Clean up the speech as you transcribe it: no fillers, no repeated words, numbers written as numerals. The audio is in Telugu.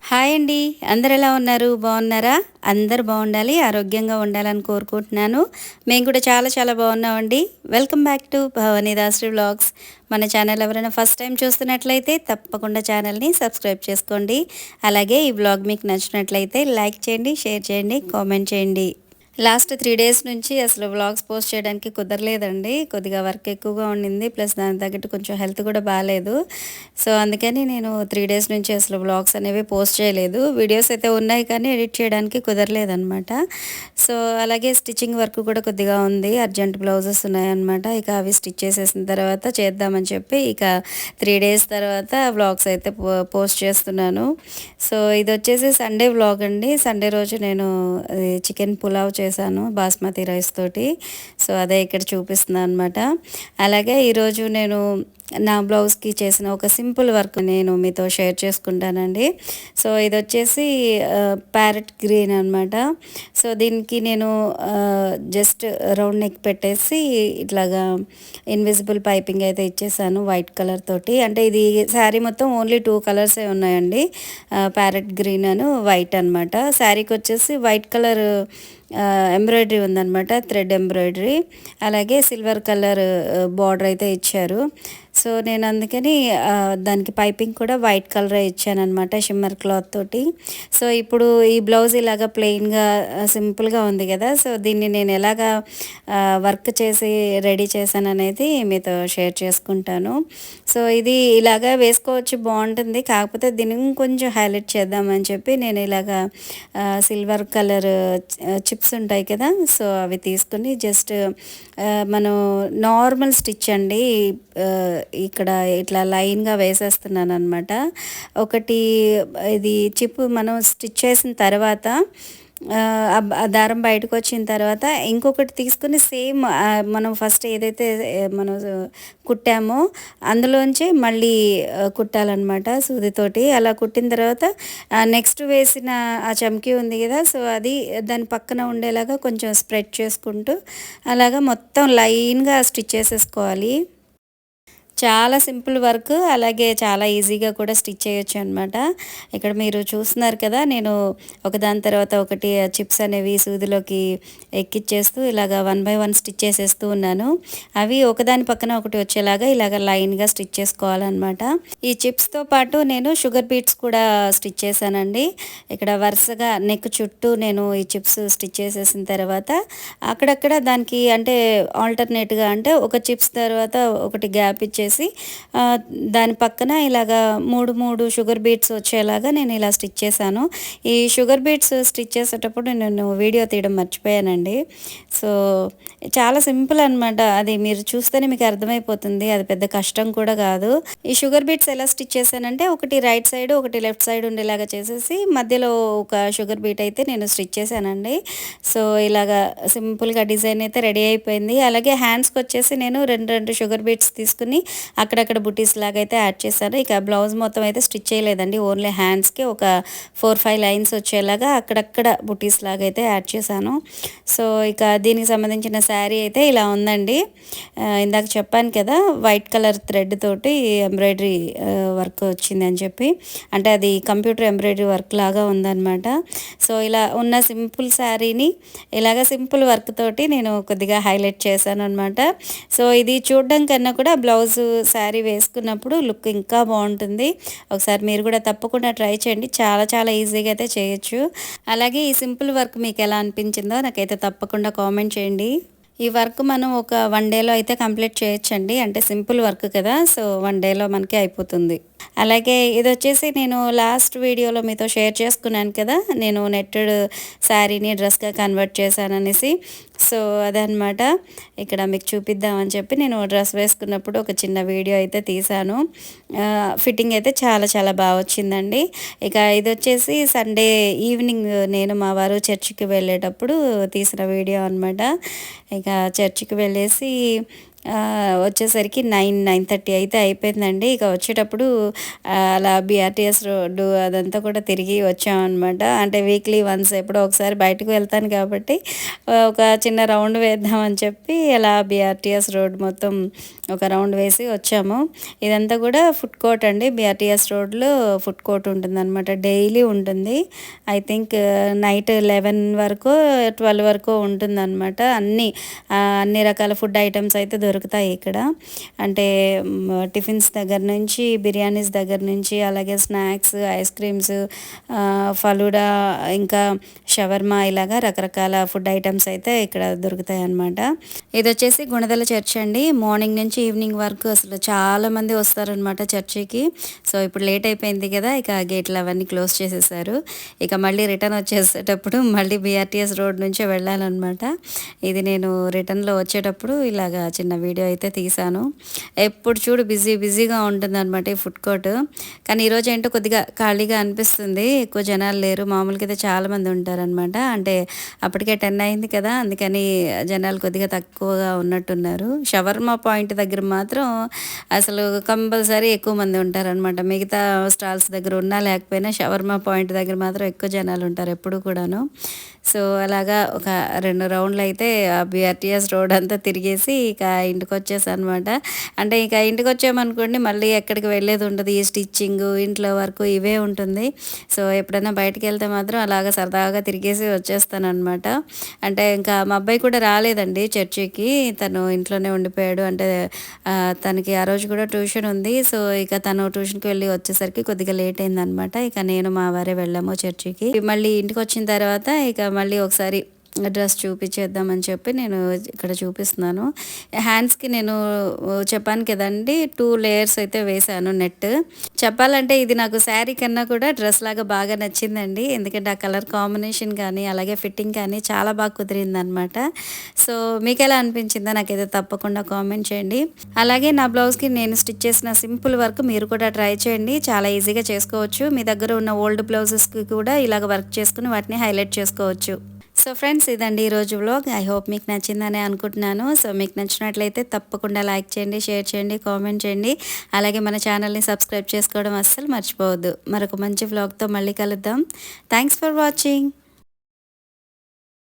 హాయ్ అండి. అందరు ఎలా ఉన్నారు? బాగున్నారా? అందరు బాగుండాలి, ఆరోగ్యంగా ఉండాలని కోరుకుంటున్నాను. మేము కూడా చాలా చాలా బాగున్నామండి. Welcome back to Bhavani Dasari vlogs. మన ఛానల్ ఎవరైనా ఫస్ట్ టైం చూస్తున్నట్లయితే తప్పకుండా ఛానల్ని సబ్స్క్రైబ్ చేసుకోండి. అలాగే ఈ వ్లాగ్ మీకు నచ్చినట్లయితే లైక్ చేయండి, షేర్ చేయండి, కామెంట్ చేయండి. లాస్ట్ 3 డేస్ నుంచి అసలు వ్లాగ్స్ పోస్ట్ చేయడానికి కుదరలేదండి. కొద్దిగా వర్క్ ఎక్కువగా ఉండింది. ప్లస్ దానికి తగ్గట్టు కొంచెం హెల్త్ కూడా బాలేదు. సో, అందుకని నేను 3 డేస్ నుంచి అసలు వ్లాగ్స్ అనేవి పోస్ట్ చేయలేదు. వీడియోస్ అయితే ఉన్నాయి కానీ ఎడిట్ చేయడానికి కుదరలేదనమాట. సో, అలాగే స్టిచ్చింగ్ వర్క్ కూడా కొద్దిగా ఉంది. అర్జెంట్ బ్లౌజెస్ ఉన్నాయన్నమాట. ఇక అవి స్టిచ్ చేసేసిన తర్వాత చేద్దామని చెప్పి ఇక 3 డేస్ తర్వాత వ్లాగ్స్ అయితే పోస్ట్ చేస్తున్నాను. సో, ఇదొచ్చేసి సండే వ్లాగ్ అండి. సండే రోజు నేను చికెన్ పులావ్ చేశాను బాస్మతి రైస్ తోటి. సో, అదే ఇక్కడ చూపిస్తున్నాను అనమాట. అలాగే ఈరోజు నేను నా బ్లౌజ్కి చేసిన ఒక సింపుల్ వర్క్ నేను మీతో షేర్ చేసుకుంటానండి. సో, ఇది వచ్చేసి ప్యారెట్ గ్రీన్ అనమాట. సో, దీనికి నేను జస్ట్ రౌండ్ నెక్ పెట్టేసి ఇట్లాగా ఇన్విజిబుల్ పైపింగ్ అయితే ఇచ్చేసాను వైట్ కలర్ తోటి. అంటే ఇది శారీ మొత్తం ఓన్లీ 2 కలర్సే ఉన్నాయండి, ప్యారెట్ గ్రీన్ అను వైట్ అనమాట. శారీకి వచ్చేసి వైట్ కలర్ ఎంబ్రాయిడరీ ఉందన్నమాట, థ్రెడ్ ఎంబ్రాయిడరీ. అలాగే సిల్వర్ కలర్ బార్డర్ అయితే ఇచ్చారు. సో, నేను అందుకని దానికి పైపింగ్ కూడా వైట్ కలరే ఇచ్చానమాట, షిమ్మర్ క్లాత్ తోటి. సో, ఇప్పుడు ఈ బ్లౌజ్ ఇలాగ ప్లెయిన్గా సింపుల్గా ఉంది కదా. సో, దీన్ని నేను ఎలాగా వర్క్ చేసి రెడీ చేశాను అనేది మీతో షేర్ చేసుకుంటాను. సో, ఇది ఇలాగా వేసుకోవచ్చు, బాగుంటుంది. కాకపోతే దీన్ని ఇంకొంచెం హైలైట్ చేద్దామని చెప్పి నేను ఇలాగా సిల్వర్ కలర్ చిప్స్ ఉంటాయి కదా, సో అవి తీసుకుని జస్ట్ మనం నార్మల్ స్టిచ్ అండి, ఇక్కడ ఇట్లా లైన్గా వేసేస్తున్నాను అనమాట. ఒకటి ఇది చిప్ మనం స్టిచ్ చేసిన తర్వాత ఆ దారం బయటకు వచ్చిన తర్వాత ఇంకొకటి తీసుకుని సేమ్ మనం ఫస్ట్ ఏదైతే మనం కుట్టామో అందులోంచి మళ్ళీ కుట్టాలన్నమాట సూదితోటి. అలా కుట్టిన తర్వాత నెక్స్ట్ వేసిన ఆ చమ్కీ ఉంది కదా, సో అది దాని పక్కన ఉండేలాగా కొంచెం స్ప్రెడ్ చేసుకుంటూ అలాగా మొత్తం లైన్గా స్టిచ్ చేసేసుకోవాలి. చాలా సింపుల్ వర్క్, అలాగే చాలా ఈజీగా కూడా స్టిచ్ చేయొచ్చు అనమాట. ఇక్కడ మీరు చూస్తున్నారు కదా, నేను ఒకదాని తర్వాత ఒకటి చిప్స్ అనేవి సూదిలోకి ఎక్కిచ్చేస్తూ ఇలాగ 1 బై 1 స్టిచ్ చేసేస్తూ ఉన్నాను. అవి ఒకదాని పక్కన ఒకటి వచ్చేలాగా ఇలాగ లైన్గా స్టిచ్ చేసుకోవాలన్నమాట. ఈ చిప్స్తో పాటు నేను షుగర్ బీట్స్ కూడా స్టిచ్ చేశానండి. ఇక్కడ వరుసగా నెక్ చుట్టూ నేను ఈ చిప్స్ స్టిచ్ చేసేసిన తర్వాత అక్కడక్కడ దానికి అంటే ఆల్టర్నేట్గా అంటే ఒక చిప్స్ తర్వాత ఒకటి గ్యాప్ ఇచ్చేసి దాని పక్కన ఇలాగా 3 షుగర్ బీట్స్ వచ్చేలాగా నేను ఇలా స్టిచ్ చేశాను. ఈ షుగర్ బీట్స్ స్టిచ్ చేసేటప్పుడు నేను వీడియో తీయడం మర్చిపోయానండి. సో, చాలా సింపుల్ అనమాట, అది మీరు చూస్తేనే మీకు అర్థమైపోతుంది, అది పెద్ద కష్టం కూడా కాదు. ఈ షుగర్ బీట్స్ ఎలా స్టిచ్ చేశానంటే ఒకటి రైట్ సైడ్ ఒకటి లెఫ్ట్ సైడ్ ఉండేలాగా చేసేసి మధ్యలో ఒక షుగర్ బీట్ అయితే నేను స్టిచ్ చేశానండి. సో, ఇలాగా సింపుల్గా డిజైన్ అయితే రెడీ అయిపోయింది. అలాగే హ్యాండ్స్కి వచ్చేసి నేను 2 షుగర్ బీట్స్ తీసుకుని అక్కడక్కడ బుటీస్ లాగా అయితే యాడ్ చేశాను. ఇక బ్లౌజ్ మొత్తం అయితే స్టిచ్ చేయలేదండి, ఓన్లీ హ్యాండ్స్కి ఒక 4-5 లైన్స్ వచ్చేలాగా అక్కడక్కడ బుటీస్ లాగా అయితే యాడ్ చేశాను. సో, ఇక దీనికి సంబంధించిన శారీ అయితే ఇలా ఉందండి. ఇందాక చెప్పాను కదా వైట్ కలర్ థ్రెడ్ తోటి ఎంబ్రాయిడరీ వర్క్ వచ్చింది అని చెప్పి, అంటే అది కంప్యూటర్ ఎంబ్రాయిడరీ వర్క్ లాగా ఉందన్నమాట. సో, ఇలా ఉన్న సింపుల్ శారీని ఇలాగ సింపుల్ వర్క్ తోటి నేను కొద్దిగా హైలైట్ చేశాను అనమాట. సో, ఇది చూడడం కన్నా కూడా బ్లౌజ్ శారీ వేసుకున్నప్పుడు లుక్ ఇంకా బాగుంటుంది. ఒకసారి మీరు కూడా తప్పకుండా ట్రై చేయండి, చాలా చాలా ఈజీగా అయితే చేయొచ్చు. అలాగే ఈ సింపుల్ వర్క్ మీకు ఎలా అనిపించిందో నాకైతే తప్పకుండా కామెంట్ చేయండి. ఈ వర్క్ మనం ఒక 1 డేలో అయితే కంప్లీట్ చేయొచ్చండి, అంటే సింపుల్ వర్క్ కదా, సో 1 డేలో మనకి అయిపోతుంది. అలాగే ఇది వచ్చేసి నేను లాస్ట్ వీడియోలో మీతో షేర్ చేసుకున్నాను కదా, నేను నెట్టెడ్ శారీని డ్రెస్గా కన్వర్ట్ చేశాననేసి. సో, అదనమాట ఇక్కడ మీకు చూపిద్దామని చెప్పి నేను డ్రెస్ వేసుకున్నప్పుడు ఒక చిన్న వీడియో అయితే తీశాను. ఫిట్టింగ్ అయితే చాలా చాలా బాగా వచ్చిందండి. ఇక ఇది వచ్చేసి సండే ఈవినింగ్ నేను మా వారు చర్చికి వెళ్ళేటప్పుడు తీసిన వీడియో అనమాట. ఇక చర్చికి వెళ్ళేసి వచ్చేసరికి 9:30 అయితే అయిపోయిందండి. ఇక వచ్చేటప్పుడు అలా బీఆర్టీఎస్ రోడ్డు అదంతా కూడా తిరిగి వచ్చామన్నమాట. అంటే వీక్లీ వన్స్ ఎప్పుడో ఒకసారి బయటకు వెళ్తాను కాబట్టి ఒక చిన్న రౌండ్ వేద్దామని చెప్పి అలా బీఆర్టీఎస్ రోడ్ మొత్తం ఒక రౌండ్ వేసి వచ్చాము. ఇదంతా కూడా ఫుడ్ కోర్ట్ అండి. బీఆర్టీఎస్ రోడ్లో ఫుడ్ కోర్ట్ ఉంటుందన్నమాట. డైలీ ఉంటుంది. ఐ థింక్ నైట్ 11 వరకు 12 వరకు ఉంటుందన్నమాట. అన్ని రకాల ఫుడ్ ఐటమ్స్ అయితే దొరుకుతాయి ఇక్కడ. అంటే టిఫిన్స్ దగ్గర నుంచి, బిర్యానీస్ దగ్గర నుంచి, అలాగే స్నాక్స్, ఐస్ క్రీమ్స్, ఫలూడా, ఇంకా షవర్మా, ఇలాగా రకరకాల ఫుడ్ ఐటమ్స్ అయితే ఇక్కడ దొరుకుతాయి అన్నమాట. ఇది వచ్చేసి గుణదల చర్చ్ అండి. మార్నింగ్ నుంచి ఈవినింగ్ వరకు అసలు చాలామంది వస్తారనమాట చర్చికి. సో ఇప్పుడు లేట్ అయిపోయింది కదా, ఇక గేట్లు అవన్నీ క్లోజ్ చేసేసారు. ఇక మళ్ళీ రిటర్న్ వచ్చేసేటప్పుడు మళ్ళీ బీఆర్టీఎస్ రోడ్ నుంచే వెళ్ళాలన్నమాట. ఇది నేను రిటర్న్లో వచ్చేటప్పుడు ఇలాగా చిన్న వీడియో అయితే తీశాను. ఎప్పుడు చూడు బిజీగా ఉంటుంది అనమాట ఈ ఫుడ్ కోర్ట్. కానీ ఈరోజు ఏంటో కొద్దిగా ఖాళీగా అనిపిస్తుంది. ఎక్కువ జనాలు లేరు. మామూలుగా అయితే చాలామంది ఉంటారనమాట. అంటే అప్పటికే 10 అయింది కదా, అందుకని జనాలు కొద్దిగా తక్కువగా ఉన్నట్టున్నారు. షవర్మా పాయింట్ దగ్గర మాత్రం అసలు కంపల్సరీ ఎక్కువ మంది ఉంటారనమాట. మిగతా స్టాల్స్ దగ్గర ఉన్నా లేకపోయినా షవర్మా పాయింట్ దగ్గర మాత్రం ఎక్కువ జనాలు ఉంటారు ఎప్పుడు కూడాను. సో అలాగా ఒక 2 రౌండ్లు అయితే ఆ బీఆర్టీఎస్ రోడ్ అంతా తిరిగేసి ఇక ఇంటికి వచ్చేసాను అనమాట. అంటే ఇక ఇంటికి వచ్చామనుకోండి మళ్ళీ ఎక్కడికి వెళ్ళేది ఉండదు. ఈ స్టిచ్చింగ్, ఇంట్లో వరకు ఇవే ఉంటుంది. సో ఎప్పుడైనా బయటకు వెళ్తే మాత్రం అలాగా సరదాగా తిరిగేసి వచ్చేస్తాను అనమాట. అంటే ఇంకా మా అబ్బాయి కూడా రాలేదండి చర్చికి. తను ఇంట్లోనే ఉండిపోయాడు. అంటే తనకి ఆ రోజు కూడా ట్యూషన్ ఉంది. సో ఇక తను ట్యూషన్కి వెళ్ళి వచ్చేసరికి కొద్దిగా లేట్ అయిందనమాట. ఇక నేను మా వారే వెళ్ళాము చర్చికి. మళ్ళీ ఇంటికి వచ్చిన తర్వాత ఇక మళ్ళీ ఒకసారి డ్రెస్ చూపించేద్దామని చెప్పి నేను ఇక్కడ చూపిస్తున్నాను. హ్యాండ్స్కి నేను చెప్పాను కదండి 2 లేయర్స్ అయితే వేశాను నెట్. చెప్పాలంటే ఇది నాకు శారీ కన్నా కూడా డ్రెస్ లాగా బాగా నచ్చిందండి. ఎందుకంటే ఆ కలర్ కాంబినేషన్ కానీ అలాగే ఫిట్టింగ్ కానీ చాలా బాగా కుదిరిందనమాట. సో మీకు ఎలా అనిపించిందో నాకైతే తప్పకుండా కామెంట్ చేయండి. అలాగే నా బ్లౌజ్కి నేను స్టిచ్ చేసిన సింపుల్ వర్క్ మీరు కూడా ట్రై చేయండి. చాలా ఈజీగా చేసుకోవచ్చు. మీ దగ్గర ఉన్న ఓల్డ్ బ్లౌజెస్కి కూడా ఇలాగ వర్క్ చేసుకుని వాటిని హైలైట్ చేసుకోవచ్చు. సో ఫ్రెండ్స్, ఇదండి ఈరోజు వ్లాగ్. ఐ హోప్ మీకు నచ్చిందని అనుకుంటున్నాను. సో మీకు నచ్చినట్లయితే తప్పకుండా లైక్ చేయండి, షేర్ చేయండి, కామెంట్ చేయండి. అలాగే మన ఛానల్ని సబ్స్క్రైబ్ చేసుకోవడం అస్సలు మర్చిపోవద్దు. మరొక మంచి వ్లాగ్తో మళ్ళీ కలుద్దాం. Thanks for watching.